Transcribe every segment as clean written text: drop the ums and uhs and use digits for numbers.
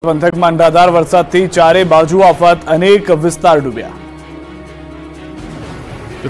પંથકમાં અનરાધાર વરસાદથી ચારે બાજુ આફત, અનેક વિસ્તાર ડૂબ્યા।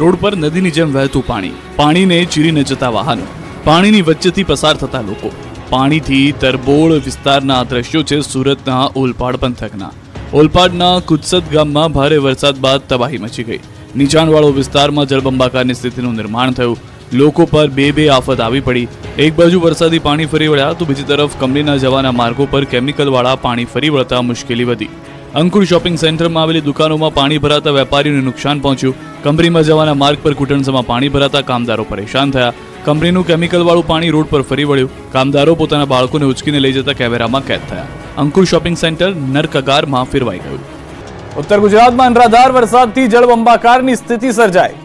રોડ પર નદીની જેમ વહેતું પાણીને ચીરીને જતા વાહનો, પાણીની વચ્ચેથી પસાર થતા લોકો। પાણીથી તરબોળ વિસ્તારના દ્રશ્યો છે સુરતના ઓલપાડ પંથકના। ઓલપાડના કુદસદ ગામમાં ભારે વરસાદ બાદ તબાહી મચી ગઈ। નીચાણવાળો વિસ્તારમાં જળબંબાકારની સ્થિતિનું નિર્માણ થયું। લોકો પર બે આફત આવી પડી। એક બાજુ વરસાદી પાણી ફરી વળ્યા તો બીજી તરફ કંપનીના જવાના માર્ગો પર કેમિકલવાળા પાણી ફરી વળતા મુશ્કેલી વધી। અંકુર શોપિંગ સેન્ટરમાં આવેલી દુકાનોમાં પાણી ભરાતા વેપારીઓને નુકસાન પહોંચ્યું। કંપનીમાં જવાના માર્ગ પર ઘૂંટણસમાં પાણી ભરાતા કામદારો પરેશાન થયા। કંપનીનું કેમિકલવાળું પાણી રોડ પર ફરી વળ્યું। કામદારો પોતાના બાળકોને ઉચકીને લઈ જતા કેમેરામાં કેદ થયા। અંકુર શોપિંગ સેન્ટર નરકગારમાં ફેરવાઈ ગયું। ઉત્તર ગુજરાતમાં અનરાધાર વરસાદથી જળબંબાકારની સ્થિતિ સર્જાઈ।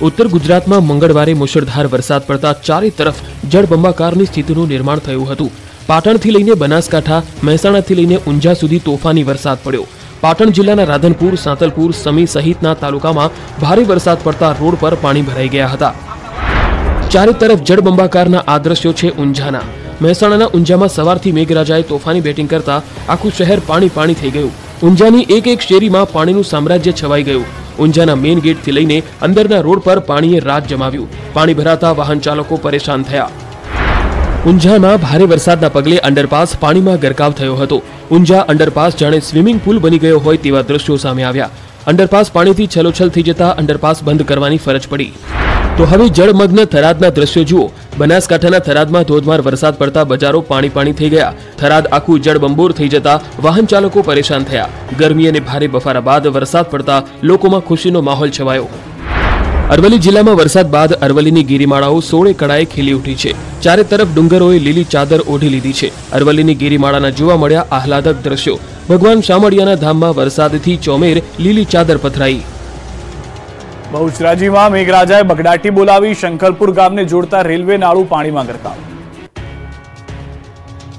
उत्तर गुजरात में मंगलवारे मुसळधार वरसाद पड़ता चारे तरफ जळबंबाकारनी स्थितिनुं निर्माण थयुं हतुं। पाटणथी लईने बनासकांठा, महेसाणाथी लईने ऊंझा सुधी तोफानी वरसाद पड्यो। पाटण जिल्लाना राधनपुर, सांतलपुर, समी सहितना तालुकामां भारे वरसाद पड़ता रोड पर पाणी भराई गया हता। चारे तरफ जळबंबाकारना आ दृश्यो छे ऊंझाना। महेसाणाना ऊंझामां सवारथी मेघराजाए तोफानी बेटिंग करता आखुं शहेर पाणी पाणी थई गयुं। ऊंझानी एक एक शेरीमां पाणीनुं साम्राज्य छवाई गयुं। ऊंझाना मेन गेट थी लईने अंदरना रोड पर पाणीए राज जमाव्યું। पाणी भराता वाहन चालको परेशान थया। ऊंझामां भारे वरसादना पगले अंडरपास पाणीमां गरकाव थयो हतो। ऊंझा अंडरपास जाणे स्विमिंग पूल बनी गयो होय तेवा दृश्यो सामे આવ્યા। अंडरपास पाणीथी छलोछल थई जता अंडरपास बंद करवानी फरज पड़ी। तो हवे जळमग्न थरादना दृश्यो जुओ। बनासकांठाना थरादमां धोधमार वरसाद पड़ता बजारो पाणी पाणी थई गया। थराद आखुं जळबंबोर थई जता वाहन चालको परेशान थया। गरमी अने भारे बफारा बाद वरसाद पड़ता लोकोमां खुशीनो माहोल छवायो। अरवली जिल्लामां वरसाद बाद अरवलीनी गिरिमाळाओ सोळे कळाए खીલી उठी छे। चारे तरफ डુંગરોએ લીલી ચાદર ઓઢી લીધી છે। અરવલીની ગિરિમાળાના જોવા મળ્યા આહલાદક દ્રશ્યો। ભગવાન શામળિયાના ધામમાં વરસાદથી ચોમેર લીલી ચાદર પથરાઈ। બહુચરાજીમાં મેઘરાજાએ બગડાટી બોલાવી। શંખલપુર ગામને જોડતા રેલવે નાળું પાણીમાં ગરકાવ।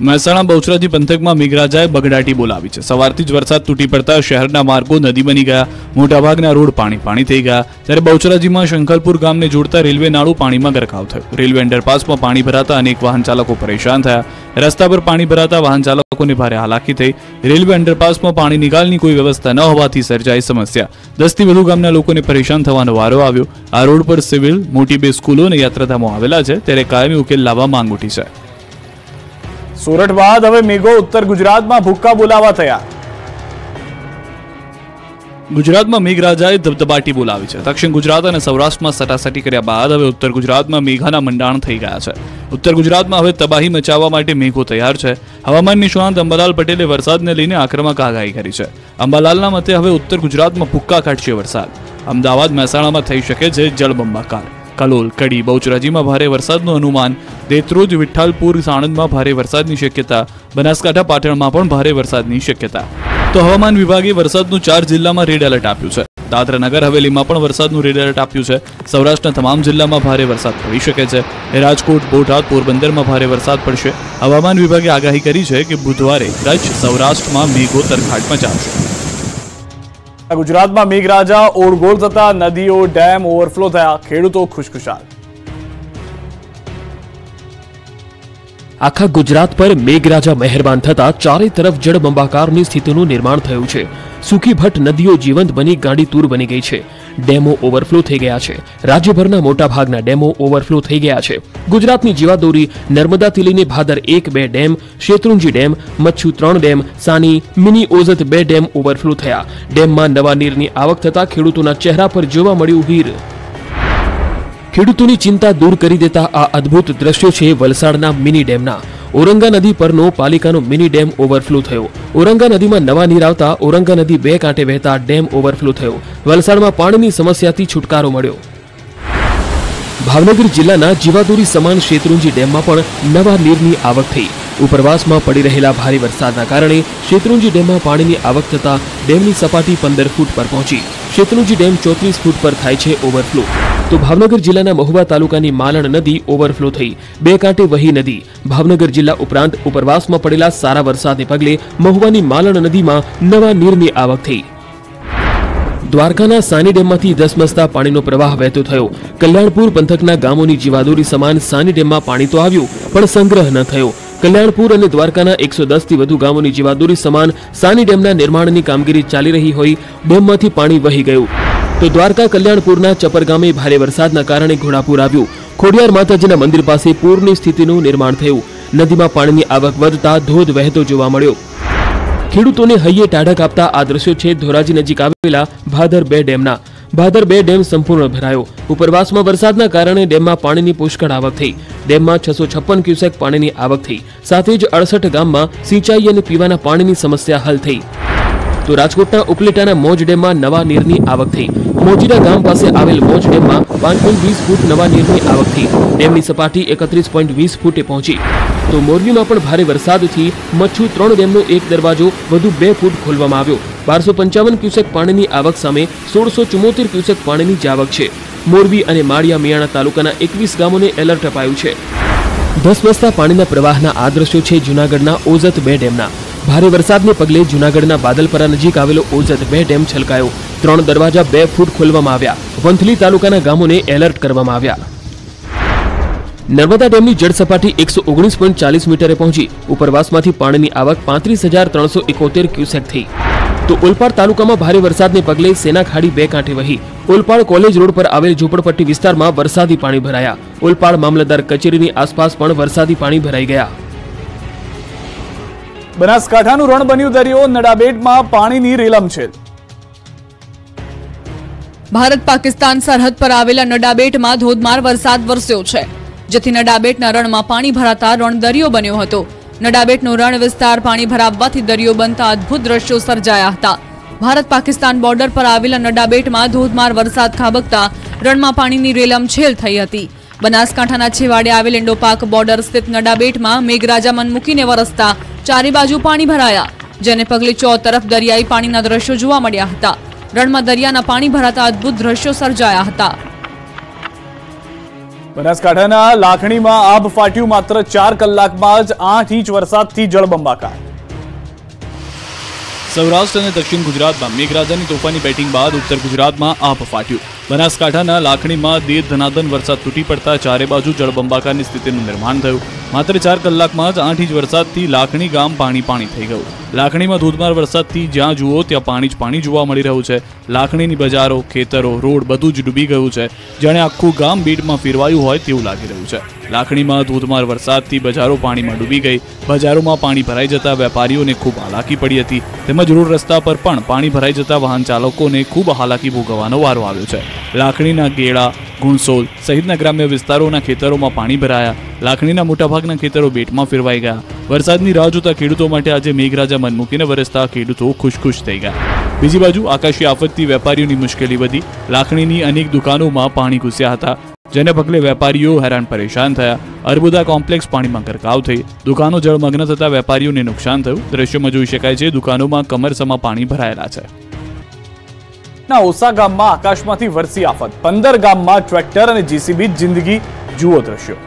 મહેસાણા બહુચરાજી પંથકમાં મેઘરાજાએ બગડાટી બોલાવી છે। સવારથી જ વરસાદ તૂટી પડતા શહેરના માર્ગો નદી બની ગયા। મોટાભાગના રોડ પાણી પાણી થઈ ગયા। ત્યારે બહુચરાજીમાં શંખલપુર ગામને જોડતા રેલવે નાળું પાણીમાં ગરકાવ થયું। રેલવે અંડરપાસમાં પાણી ભરાતા અનેક વાહન ચાલકો પરેશાન થયા। રસ્તા પર પાણી ભરાતા વાહન ચાલકોને ભારે હાલાકી થઈ। રેલવે અંડરપાસમાં પાણી નિકાલની કોઈ વ્યવસ્થા ન હોવાથી સર્જાઈ સમસ્યા। 10 થી વધુ ગામના લોકોને પરેશાન થવાનો વારો આવ્યો। આ રોડ પર સિવિલ, મોટી બે સ્કૂલો અને યાત્રાધામો આવેલા છે, ત્યારે કાયમી ઉકેલ લાવવા માંગ ઉઠી છે। સોરઠ બાદ હવે મેઘો ઉત્તર ગુજરાતમાં ભૂક્કા બોલાવા થયા। ગુજરાતમાં મેઘરાજાએ ધબધબાટી બોલાવી છે। દક્ષિણ ગુજરાત અને સૌરાષ્ટ્રમાં સટાસટી કર્યા બાદ હવે ઉત્તર ગુજરાતમાં મેઘાના મંડાણ થઈ ગયા છે। ઉત્તર ગુજરાતમાં હવે તબાહી મચાવવા માટે મેઘો તૈયાર છે। હવામાન નિષ્ણાત અંબાલાલ પટેલે વરસાદને લઈને આક્રમક આગાહી કરી છે। અંબાલાલના મતે હવે ઉત્તર ગુજરાતમાં ભૂક્કા કાઢશે વરસાદ। અમદાવાદ, મહેસાણામાં થઈ શકે છે જળબંબાકાર। કલોલ, કડી, બહુચરાજીમાં ભારે વરસાદનું અનુમાન। દેત્રોજ, વિઠ્ઠલપુર, સાણંદમાં ભારે વરસાદની શક્યતા। બનાસકાંઠા, પાટણમાં પણ ભારે વરસાદની શક્યતા। તો હવામાન વિભાગે વરસાદનું 4 જિલ્લામાં રેડ એલર્ટ આપ્યું છે। દાદરા નગર હવેલીમાં પણ વરસાદનું રેડ એલર્ટ આપ્યું છે। સૌરાષ્ટ્રના તમામ જિલ્લામાં ભારે વરસાદ પડી શકે છે। રાજકોટ, બોટાદ, પોરબંદરમાં ભારે વરસાદ પડશે। હવામાન વિભાગે આગાહી કરી છે કે બુધવારે કચ્છ, સૌરાષ્ટ્રમાં મેઘો તરખાટ મચાવશે। ગુજરાતમાં મેઘરાજા ઓળગોળ થતા નદીઓ, ડેમ ઓવરફ્લો થયા। ખેડૂતો ખુશખુશાલ। આખા ગુજરાત પર મેઘરાજા મહેરબાન થતા ચારે તરફ જળબંબાકારની સ્થિતિનું નિર્માણ થયું છે। સૂકી ભટ્ટ નદીઓ જીવંત બની ગાંડીતૂર બની ગઈ છે। ડેમો ઓવરફ્લો થઈ ગયા છે। રાજ્યભરના મોટાભાગના ડેમો ઓવરફ્લો થઈ ગયા છે। ગુજરાતની જીવાદોરી નર્મદાથી લઈને Bhadar 1-2 dam, Shetrunji dam, Machchhu 3 dam, Sani, mini Ozat 2 dam overflow થયા। ડેમમાં નવા નીરની આવક થતા ખેડૂતોના ચહેરા પર જોવા મળ્યું હીર। ખેડૂતોની ચિંતા દૂર કરી દેતા આ અદ્ભુત દ્રશ્યો છે વલસાડના મિની ડેમના। ઓરંગા નદી પરનો પાલિકાનો મિની ડેમ ઓવરફ્લો થયો। ઓરંગા નદીમાં નવા નીર આવતા ઓરંગા નદી 2 કાંઠે વહેતા ડેમ ઓવરફ્લો થયો। વલસાડમાં પાણીની સમસ્યાથી છુટકારો મળ્યો। ભાવનગર જિલ્લાના જીવાદોરી સમાન શેત્રુંજી ડેમમાં પણ નવા નીરની આવક થઈ। ઉપરવાસમાં પડી રહેલા ભારે વરસાદના કારણે શેત્રુંજી ડેમમાં પાણીની આવક થતા ડેમની સપાટી 15 ફૂટ પર પહોંચી। શેત્રુંજી ડેમ 34 ફૂટ પર થાય છે ઓવરફ્લો। તો ભાવનગર જિલ્લાના મહુવા તાલુકાની માલણ નદી ઓવરફ્લો થઈ। 2 કાંઠે વહી નદી। ભાવનગર જિલ્લા ઉપરાંત ઉપરવાસમાં પડેલા સારા વરસાદને પગલે મહુવાની માલણ નદીમાં નવા નીરની આવક થઈ। દ્વારકાના સાની ડેમમાંથી ધસમસતા પાણીનો પ્રવાહ વહેતો થયો। કલ્યાણપુર પંથકના ગામોની જીવાદોરી સમાન સાની ડેમમાં પાણી તો આવ્યું પણ સંગ્રહ ન થયો। કલ્યાણપુર અને દ્વારકાના 110 થી વધુ ગામોની જીવાદોરી સમાન સાની ડેમના નિર્માણની કામગીરી ચાલી રહી હોય ડેમમાંથી પાણી વહી ગયું તો દ્વારકા કલ્યાણપુરના ચપર ગામે ભારે વરસાદના કારણે ઘોડાપુર આવ્યું. ખોડિયાર માતાજીના મંદિર પાસે પૂરની સ્થિતિનું નિર્માણ થયું. નદીમાં પાણીની આવક વધતા ધોધ વહેતો જોવા મળ્યો. ખેડૂતોને હૈયે ટાઢક આપતા આ દ્રશ્યો છે ધોરાજી નજીક આવેલા ભાદર 2 ડેમના. ભાદર 2 ડેમ સંપૂર્ણ ભરાયો. ઉપરવાસમાં વરસાદના કારણે ડેમમાં પાણીની પુષ્કળ આવક થઈ. ડેમમાં 656 ક્યુસેક પાણીની આવક થઈ. સાથે જ 68 ગામમાં સિંચાઈ અને પીવાના પાણીની સમસ્યા હલ થઈ. તો રાજકોટના ઉપલેટાના મોજ ડેમમાં નવા નીરની આવક થઈ. મોજીડા ગામ પાસે આવેલ મોજ ડેમમાં 5.20 ફૂટ નવા નીરની આવક થઈ. ડેમની સપાટી 31.20 ફૂટે પહોંચી. તો મોરબીમાં પણ ભારે વરસાદથી મચ્છુ 3 ડેમનો એક દરવાજો વધુ 2 ફૂટ ખોલવામાં આવ્યો. 1255 ક્યુસેક પાણીની આવક સામે 1674 ક્યુસેક પાણીની જ આવક છે. મોરબી અને માળિયા મિયાણા તાલુકાના 21 ગામોને એલર્ટ અપાયું છે. ધસમસતા પાણીના પ્રવાહના આ દ્રશ્યો છે જૂનાગઢના ઓઝત 2 ડેમના. ભારે વરસાદને પગલે જૂનાગઢના બાદલપરા નજીક આવેલો ઓઝત 2 ડેમ છલકાયો. 3 દરવાજા 2 ફૂટ ખોલવામાં આવ્યા. વંથલી તાલુકાના ગામોને એલર્ટ કરવામાં આવ્યા. નર્મદા ડેમની જળ સપાટી 119.40 મીટરે પહોંચી. ઉપરવાસમાંથી પાણીની આવક 35,371 ક્યુસેક થઈ. તો ઓલપાડ તાલુકામાં ભારે વરસાદને પગલે સેના ખાડી 2 કાંઠે વહી. ઓલપાડ કોલેજ રોડ પર આવેલ ઝૂંપડપટ્ટી વિસ્તારમાં વરસાદી પાણી ભરાયા. ઓલપાડ મામલતદાર કચેરીની આસપાસ પણ વરસાદી પાણી ભરાઈ ગયા. બનાસકાંઠાનું રણ બન્યું દરિયો. નડાબેટમાં પાણીની રેલમછેલ. ભારત પાકિસ્તાન સરહદ પર આવેલા નડાબેટમાં ધોધમાર વરસાદ વરસ્યો છે, જેથી નડાબેટના રણમાં પાણી ભરાતા રણ દરિયો બન્યો હતો. નડાબેટનો રણ વિસ્તાર પાણી ભરાવવાથી દરિયો બનતા અદ્ભુત દ્રશ્યો સર્જાયા હતા. ભારત પાકિસ્તાન બોર્ડર પર આવેલા નડાબેટમાં ધોધમાર વરસાદ ખાબકતા રણમાં પાણીની રેલમછેલ થઈ હતી. બનાસકાંઠાના છેવાડે આવેલ ઇન્ડોપાક બોર્ડર સ્થિત નડાબેટમાં મેઘરાજા મન મૂકીને વરસતા ચારે બાજુ પાણી ભરાયા, જેને પગલે ચોતરફ દરિયાઈ પાણીના દ્રશ્યો જોવા મળ્યા હતા. રણમાં દરિયાના પાણી ભરાતા અદ્ભુત દ્રશ્યો સર્જાયા હતા. બનાસકાંઠાના લાખણીમાં આબ ફાટ્યું. માત્ર 4 કલાકમાં જ 8 ઇંચ વરસાદથી જળબંબાકાર. સૌરાષ્ટ્ર અને દક્ષિણ ગુજરાતમાં મેઘરાજાની તોફાની બેટિંગ બાદ ઉત્તર ગુજરાતમાં આભ ફાટ્યું. બનાસકાંઠાના લાખણીમાં દેર ધનાધન વરસાદ તૂટી પડતા ચારે બાજુ જળબંબાકારની સ્થિતિનું નિર્માણ થયું. માત્ર 4 કલાકમાં જ 8 ઇંચ વરસાદથી લાખણી ગામ પાણી થઈ ગયું. લાખણીમાં ધોધમાર વરસાદથી જ્યાં જુઓ ત્યાં પાણી જ પાણી જોવા મળી રહ્યું છે. લાખણીની બજારો, ખેતરો, રોડ બધું જ ડૂબી ગયું છે. જાણે આખું ગામ બેટમાં ફેરવાયું હોય તેવું લાગી રહ્યું છે. લાખણીમાં ધોધમાર વરસાદથી બજારો પાણીમાં ડૂબી ગઈ. બજારોમાં પાણી ભરાઈ જતા વેપારીઓને ખૂબ હાલાકી પડી હતી. તેમજ રોડ રસ્તા પર પણ પાણી ભરાઈ જતા વાહન ચાલકોને ખૂબ હાલાકી ભોગવવાનો વારો આવ્યો છે. લાખણીના ગેડા, ગુણસોલ સહિતના ગ્રામ્ય વિસ્તારોના ખેતરોમાં પાણી ભરાયા. લાખણીના મોટાભાગના ખેતરો બેટમાં ફેરવાઈ ગયા. વરસાદની રાહ જોતા ખેડૂતો માટે આજે મેઘરાજા મન મૂકીને વરસતા ખેડૂતો ખુશ થઈ ગયા. બીજી બાજુ આકાશી આફતથી વેપારીઓની મુશ્કેલી વધી. લાખણીની અનેક દુકાનોમાં પાણી ઘૂસ્યા હતા, જેને પગલે વેપારીઓ હેરાન પરેશાન થયા. અર્બુદા કોમ્પ્લેક્સ પાણીમાં ગરકાવ થઈ. દુકાનો જળમગ્ન થતા વેપારીઓને નુકસાન થયું. દ્રશ્યોમાં જોઈ શકાય છે દુકાનોમાં કમરસમાં પાણી ભરાયેલા છે. ઓસા ગામમાં આકાશમાંથી વરસી આફત. 15 ગામમાં ટ્રેક્ટર અને જીસીબી જિંદગી. જુઓ દ્રશ્યો.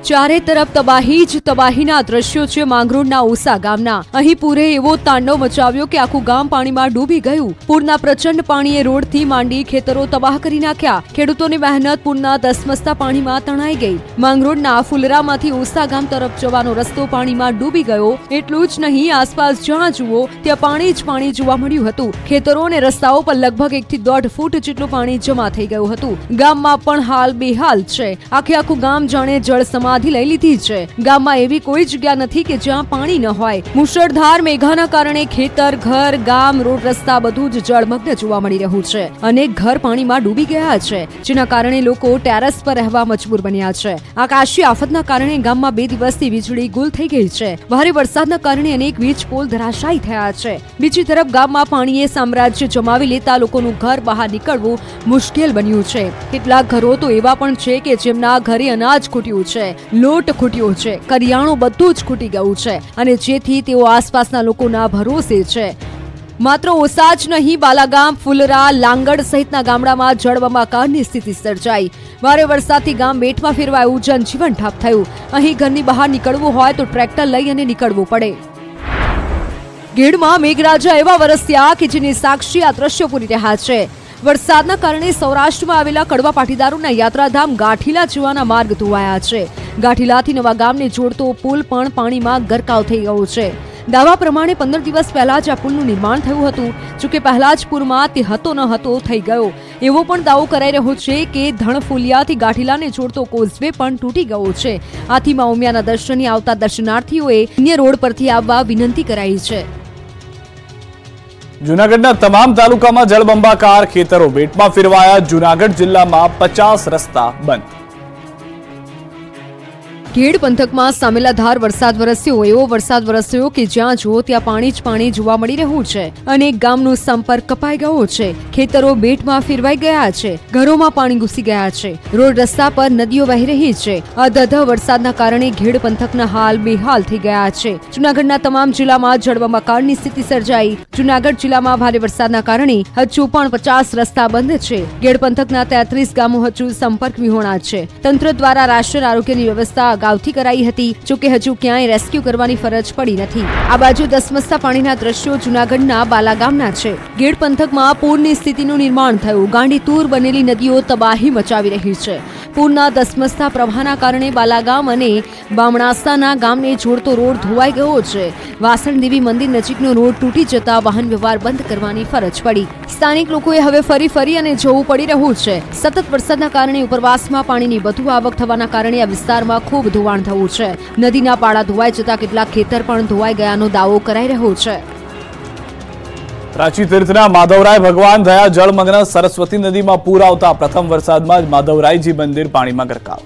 ચારે તરફ તબાહી જ તબાહીના દ્રશ્યો છે માંગરોળના ઓસા ગામના. અહીં પૂરે એવો તાંડવ મચાવ્યો કે આખું ગામ પાણીમાં ડૂબી ગયું. પૂરના પ્રચંડ પાણીએ રોડથી માંડી ખેતરો તબાહ કરી નાખ્યા. ખેડૂતોની મહેનત પૂરના ધસમસતા પાણીમાં તણાઈ ગઈ. માંગરોળના ફુલરામાંથી ઓસા ગામ તરફ જવાનો રસ્તો પાણીમાં ડૂબી ગયો. એટલું જ નહીં, આસપાસ જ્યાં જુઓ ત્યાં પાણી જ પાણી જોવા મળ્યું હતું. ખેતરો અને રસ્તાઓ પર લગભગ 1 થી 1.5 ફૂટ જેટલું પાણી જમા થઈ ગયું હતું. ગામમાં પણ હાલ બેહાલ છે. આખું ગામ જાણે જળ સમાધિ લઈ લીધી છે. ગામમાં એવી કોઈ જગ્યા નથી કે જ્યાં પાણી ન હોય. મુશળધાર મેઘાના કારણે ખેતર, ઘર, ગામ, રોડ રસ્તા બધું જ જળમગ્ન જોવા મળી રહ્યું છે. અનેક ઘર પાણીમાં ડૂબી ગયા છે, જેના કારણે લોકો ટેરેસ પર રહેવા મજબૂર બન્યા છે. આકાશી આફતના કારણે ગામમાં 2 દિવસથી વીજળી ગુલ થઈ ગઈ છે. ભારે વરસાદના કારણે અનેક વીજ પોલ ધરાશાયી થયા છે. બીજી તરફ ગામમાં પાણીએ સામ્રાજ્ય જમાવી લેતા લોકોનું ઘર બહાર નીકળવું મુશ્કેલ બન્યું છે. કેટલાક ઘરો તો એવા પણ છે કે જેમના ઘરે અનાજ ખૂટ્યું છે, લોટ ખૂટ્યો છે, કરિયાણું બધું જ ખૂટી ગયું છે અને જેથી તેઓ આસપાસના લોકોના ભરોસે છે. માત્ર ઓસા જ નહીં, બાલાગામ, ફુલરા, લાંગડ સહિતના ગામડામાં જળબંબાકારની સ્થિતિ સર્જાઈ. ભારે વરસાદથી ગામ બેટમાં ફેરવાયું, જનજીવન ઠપ થયું. અહીં ઘરની બહાર નીકળવું હોય તો ટ્રેક્ટર લઈ અને નીકળવું પડે. ગેડમાં મેઘરાજા એવા વરસ્યા કે જેની સાક્ષી આ દ્રશ્યો પૂરી રહ્યા છે. વરસાદના કારણે સૌરાષ્ટ્રમાં આવેલા કડવા પાટીદારોના યાત્રાધામ ગાંઠીલા જવાના માર્ગ ધોવાયા છે. ગાંઠીલાથી નવા ગામને જોડતો પુલ પણ પાણીમાં ગરકાવ થઈ ગયો છે. દાવા પ્રમાણે 15 દિવસ પહેલા જ આ પુલનું નિર્માણ થયું હતું. જોકે પહેલા જ પૂરમાં તે હતો ન હતો થઈ ગયો એવો પણ દાવો કરાઈ રહ્યો છે કે ધણફુલિયાથી ગાંઠીલાને જોડતો કોઝવે પણ તૂટી ગયો છે. આથી મા ઉમિયાના દર્શને આવતા દર્શનાર્થીઓએ અન્ય રોડ પરથી આવવા વિનંતી કરાઈ છે. જૂનાગઢના તમામ તાલુકામાં જળબંબાકાર ખેતરો બેટમાં ફેરવાયા. જૂનાગઢ જિલ્લામાં 50 રસ્તા બંધ. ખેડ પંથકમાં સામેલાધાર વરસાદ વરસ્યો. એવો વરસાદ વરસ્યો કે જ્યાં જુઓ ત્યાં પાણી જ પાણી જોવા મળી રહ્યું છે. અનેક ગામનો સંપર્ક કપાઈ ગયો છે. ખેતરો બેટમાં ફેરવાઈ ગયા છે. ઘરોમાં પાણી ઘૂસી ગયા છે. રોડ રસ્તા પર નદીઓ વહી રહી છે. અધધ વરસાદના કારણે ખેડ પંથકના હાલ બેહાલ થઈ ગયા છે. જૂનાગઢના તમામ જિલ્લામાં જળબંબાકારની સ્થિતિ સર્જાઈ. જૂનાગઢ જિલ્લામાં ભારે વરસાદના કારણે હજુ પણ 50 રસ્તા બંધ છે. ખેડ પંથકના 33 ગામો હજુ સંપર્ક વિહોણા છે. તંત્ર દ્વારા રાષ્ટ્રીય આરોગ્યની વ્યવસ્થા અગાઉથી કરાઈ હતી. જોકે હજુ ક્યાંય રેસ્ક્યુ કરવાની ફરજ પડી નથી. આ બાજુ ધસમસતા પાણીના દ્રશ્યો જૂનાગઢના બાલા ગામના છે. ખેડ પંથકમાં પૂરની સ્થિતિનું નિર્માણ થયું. ગાંડીતુર બનેલી નદીઓ તબાહી મચાવી રહી છે. પૂરના ધસમસતા પ્રવાહના કારણે બાલાગામ અને બામણાસાના ગામને જોડતો રોડ ધોવાઈ ગયો છે. વાસણ દેવી મંદિર નજીકનો રોડ તૂટી જતા વાહન વ્યવહાર બંધ કરવાની ફરજ પડી. સ્થાનિક લોકોએ હવે ફરી અને જવું પડી રહ્યું છે. સતત વરસાદના કારણે ઉપરવાસમાં પાણીની વધુ આવક થવાના કારણે આ વિસ્તારમાં ખૂબ ધોવાણ થયું છે. નદીના પાળા ધોવાઈ જતા કેટલાક ખેતર પણ ધોવાઈ ગયાનો દાવો કરાઈ રહ્યો છે. પ્રાચી તીર્થના માધવરાય ભગવાન થયા જળમગ્ન. સરસ્વતી નદીમાં પૂર આવતા પ્રથમ વરસાદમાં જ માધવરાયજી મંદિર પાણીમાં ગરકાવ.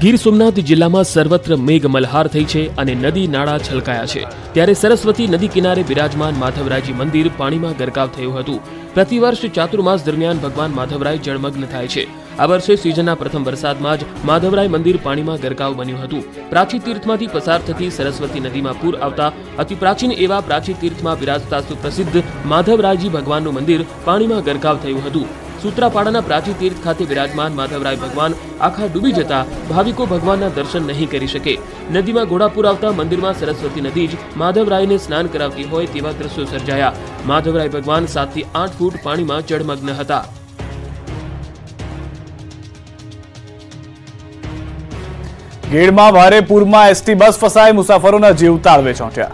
ગીર સોમનાથ જિલ્લામાં સર્વત્ર મેઘ મલ્હાર થઈ છે અને નદી નાળા છલકાયા છે. ત્યારે સરસ્વતી નદી કિનારે બિરાજમાન માધવરાયજી મંદિર પાણીમાં ગરકાવ થયું હતું. પ્રતિવર્ષ ચાતુર્માસ દરમિયાન ભગવાન માધવરાય જળમગ્ન થાય છે. આ વર્ષે સિઝનના પ્રથમ વરસાદમાં જ માધવરાય મંદિર પાણીમાં ગરકાવ બન્યું હતું. પ્રાચી તીર્થમાંથી પસાર થતી સરસ્વતી નદીમાં પૂર આવતા અતિ પ્રાચીન એવા પ્રાચી તીર્થમાં બિરાજતા સુપ્રસિદ્ધ માધવરાયજી ભગવાનનું મંદિર પાણીમાં ગરકાવ થયું હતું. સૂત્રાપાડાના પ્રાચી તીર્થ ખાતે બિરાજમાન માધવરાય ભગવાન આખા ડૂબી જતા ભાવિકો ભગવાનના દર્શન નહીં કરી શકે. નદીમાં ઘોડાપુર આવતા મંદિરમાં સરસ્વતી નદી જ માધવરાયને સ્નાન કરાવતી હોય તેવા દ્રશ્યો સર્જાયા. માધવરાય ભગવાન 7 થી 8 ફૂટ પાણીમાં જળમગ્ન હતા. ગેડમાં ભારે પૂરમાં એસટી બસ ફસાઈ. મુસાફરોના જીવ તાળવે ચોંટ્યા.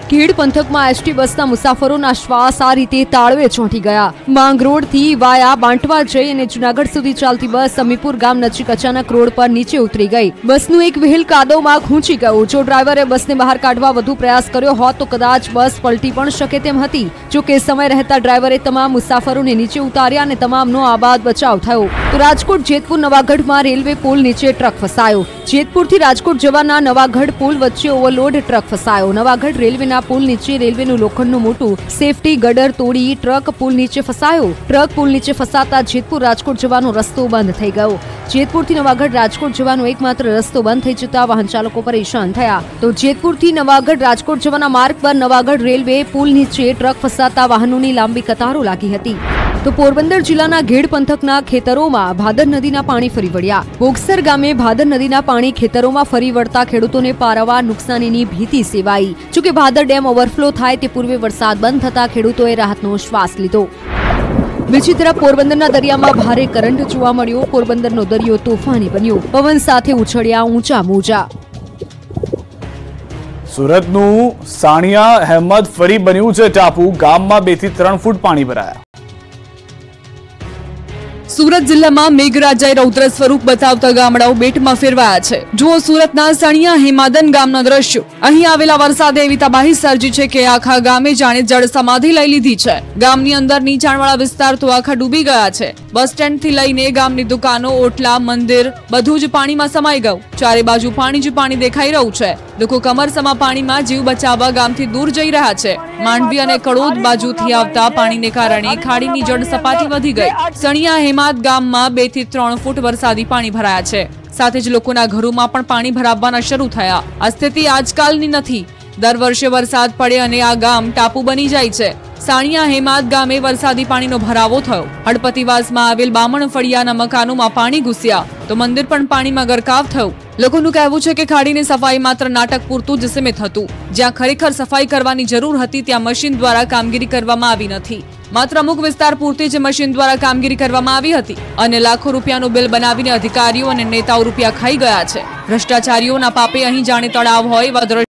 ખેડ પંથકમાં એસટી બસના મુસાફરોના શ્વાસ આ રીતે તાળવે ચોંટી ગયા. માંગરોળથી વાયા બાંટવા જઈ અને જૂનાગઢ સુધી ચાલતી બસ અમીપુર ગામ નજીક અચાનક રોડ પર નીચે ઉતરી ગઈ. બસનું એક વ્હીલ કાદવમાં ખૂંચી ગયું. જો ડ્રાઈવરે બસને બહાર કાઢવા વધુ પ્રયાસ કર્યો હોત તો કદાચ બસ પલટી પણ શકે તેમ હતી. જો કે સમય રહેતા ડ્રાઈવરે તમામ મુસાફરોને નીચે ઉતાર્યા અને તમામનો આબાદ બચાવ થયો. તો રાજકોટ જેતપુર નવાગઢમાં રેલવે પુલ નીચે ટ્રક ફસાયો. જેતપુરથી રાજકોટ જવાના નવાગઢ પુલ વચ્ચે ઓવરલોડ ટ્રક ફસાયો. નવાગઢ રેલવેના પુલ નીચે રેલવેનું લોખંડનું મોટું સેફટી ગડર તોડી ટ્રક પુલ નીચે ફસાયો. ટ્રક પુલ નીચે ફસાતા જેતપુર રાજકોટ જવાનો રસ્તો બંધ થઈ ગયો. જેતપુરથી નવાગઢ રાજકોટ જવાનો એકમાત્ર રસ્તો બંધ થઈ જતા વાહન ચાલકો પરેશાન થયા. તો જેતપુરથી નવાગઢ રાજકોટ જવાના માર્ગ પર નવાગઢ રેલવે પુલ નીચે ટ્રક ફસાતા વાહનોની લાંબી કતારો લાગી હતી. તો પોરબંદર જિલ્લાના ઘેડ પંથકના ખેતરોમાં ભાદર નદીના પાણી ફરી વળ્યા. બોગસર ગામે ભાદર નદીના પાણી ખેતરોમાં ફરી વળતા ખેડૂતોને પારાવાર નુકસાનીની ભીતિ સેવાઈ. જોકે ભાદર ડેમ ઓવરફ્લો થાય તે પૂર્વે વરસાદ બંધ થતા ખેડૂતોએ રાહતનો શ્વાસ લીધો. બીજી તરફ પોરબંદરના દરિયામાં ભારે કરંટ જોવા મળ્યો. પોરબંદરનો દરિયો તોફાની બન્યો. પવન સાથે ઉછળ્યા ઊંચા મોજા. સુરતનું સાણિયા અહેમદ ફરી બન્યું છે ટાપુ. ગામમાં 2 થી 3 ફૂટ પાણી ભરાયા. સુરત જિલ્લામાં મેઘરાજાએ રૌદ્ર સ્વરૂપ બતાવતા ગામડાઓ બેટમાં ફેરવાયા છે. જુઓ સુરતના સણિયા હેમાદન ગામના દ્રશ્યો. અહીં આવેલા વરસાદે એવી તબાહી સર્જી છે કે આખા ગામે જાણે જળ સમાધિ લઈ લીધી છે. ગામની અંદર નીચાણવાળા વિસ્તાર તો આખા ડૂબી ગયા છે. બસ સ્ટેન્ડ થી લઈને ગામની દુકાનો, ઓટલા, મંદિર બધું જ પાણીમાં સમાઈ ગયું. ચારે બાજુ પાણી જ પાણી દેખાઈ રહ્યું છે. લોકો કમરસમા પાણીમાં જીવ બચાવવા ગામથી દૂર જઈ રહ્યા છે. માંડવી અને કડોદ બાજુથી આવતા પાણીને કારણે ખાડીની જળ સપાટી વધી ગઈ. સણિયા હેમાદ ગામમાં 2 થી 3 ફૂટ વરસાદી પાણી ભરાયા છે. સાથે જ લોકોના ઘરોમાં પણ પાણી ભરાવવાના શરૂ થયા. આ સ્થિતિ આજકાલની નથી. દર વર્ષે વરસાદ પડે અને આ ગામ ટાપુ બની જાય છે. સાણિયા હેમાદ ગામે વરસાદી પાણીનો ભરાવો થયો. હળપતિવાસમાં આવેલ બામણ ફળિયાના મકાનોમાં પાણી ઘૂસ્યા તો મંદિર પણ પાણીમાં ગરકાવ થયું. લોકોનું કહેવું છે કે ખાડીની સફાઈ માત્ર નાટક પૂરતું જ સીમિત હતું. જ્યાં ખરેખર સફાઈ કરવાની જરૂર હતી ત્યાં મશીન દ્વારા કામગીરી કરવામાં આવી નથી. માત્ર અમુક વિસ્તાર પૂરતી જ મશીન દ્વારા કામગીરી કરવામાં આવી હતી અને લાખો રૂપિયાનું બિલ બનાવીને અધિકારીઓ અને નેતાઓ રૂપિયા ખાઈ ગયા છે. ભ્રષ્ટાચારીઓના પાપે અહીં જાણે તળાવ હોય એવા